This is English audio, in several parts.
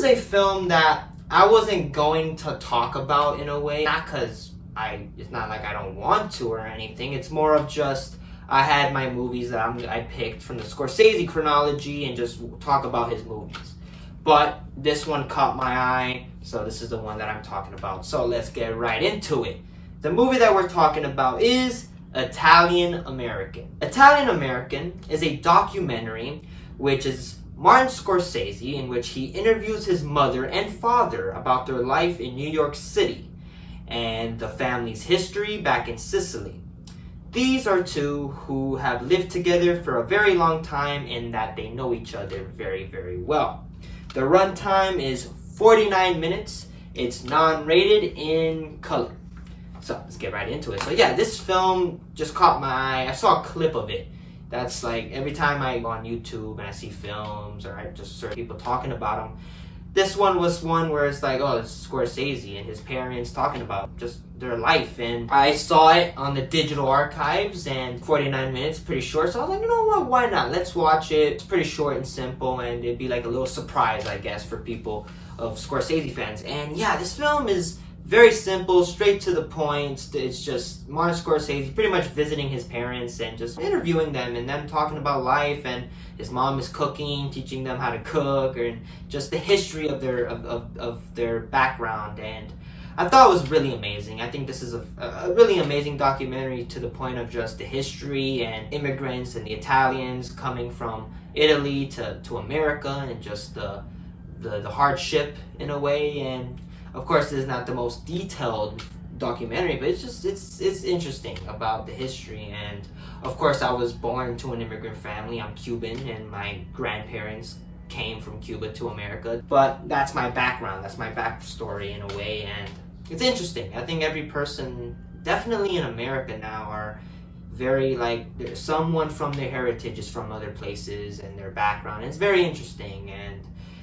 a film that I wasn't going to talk about in a way, not because it's not like I don't want to or anything. It's more of just I had my movies that I picked from the Scorsese chronology and just talk about his movies. But this one caught my eye, so this is the one that I'm talking about. So let's get right into it. The movie that we're talking about is Italian-American. Italian-American is a documentary which is Martin Scorsese, in which he interviews his mother and father about their life in New York City and the family's history back in Sicily. These are two who have lived together for a very long time and that they know each other very, very well. The runtime is 49 minutes. It's non-rated in color. So let's get right into it. So yeah, this film just caught my eye. I saw a clip of it. That's like every time I go on YouTube and I see films or I just search people talking about them. This one was one where it's like, oh, it's Scorsese and his parents talking about just their life. And I saw it on the digital archives and 49 minutes, pretty short. So I was like, you know what, why not? Let's watch it. It's pretty short and simple and it'd be like a little surprise, I guess, for people of Scorsese fans. And yeah, this film is very simple, straight to the point. It's just Martin Scorsese pretty much visiting his parents and just interviewing them and them talking about life, and his mom is cooking, teaching them how to cook, and just the history of their background. And I thought it was really amazing. I think this is a really amazing documentary to the point of just the history and immigrants and the Italians coming from Italy to America and just the hardship in a way. And of course, this is not the most detailed documentary, but it's interesting about the history. And of course, I was born to an immigrant family. I'm Cuban, and my grandparents came from Cuba to America. But that's my background. That's my backstory in a way, and it's interesting. I think every person, definitely in America now, are very there's someone from their heritage is from other places and their background. It's very interesting. And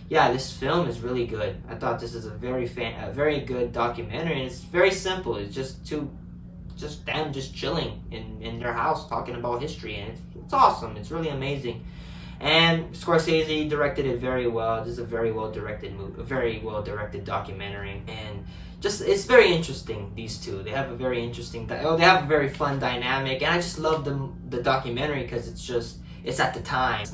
yeah, this film is really good. I thought this is a very good documentary, and it's very simple. It's just them chilling in their house talking about history, and it's awesome. It's really amazing. And Scorsese directed it very well. This is a very well directed movie, a very well directed documentary, and just it's very interesting. These two, they have a very interesting, they have a very fun dynamic, and I just love the documentary because it's at the time. It's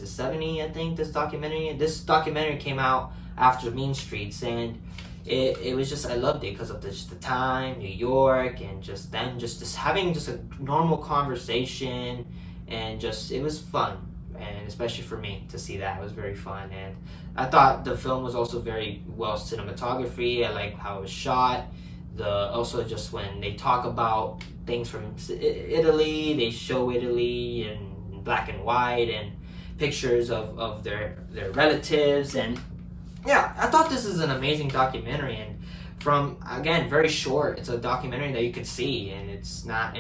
70, I think, this documentary came out after Mean Streets, and it was just, I loved it because of the time, New York, and just them just having just a normal conversation, and just, it was fun. And especially for me to see that, it was very fun. And I thought the film was also very well cinematography. I like how it was shot. Also just when they talk about things from Italy, they show Italy in black and white and pictures of their relatives. And yeah, I thought this is an amazing documentary, and from, again, very short. It's a documentary that you can see, and it's not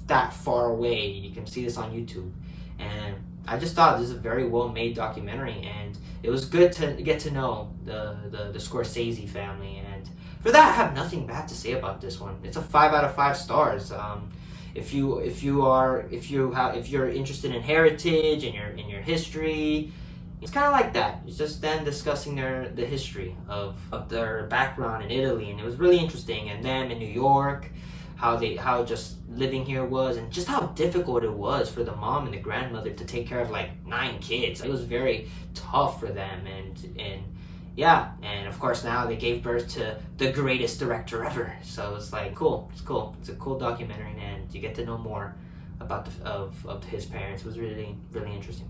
that far away. You can see this on YouTube. And I just thought this is a very well made documentary, and it was good to get to know the Scorsese family. And for that, I have nothing bad to say about this one. It's a 5 out of 5 stars. If you're interested in heritage and in your history, it's kind of like that. It's just them discussing the history of their background in Italy, and it was really interesting. And them in New York, how just living here was, and just how difficult it was for the mom and the grandmother to take care of 9 kids. It was very tough for them, and yeah, and of course now they gave birth to the greatest director ever. So it's cool. It's cool. It's a cool documentary, and you get to know more about of his parents. It was really, really interesting.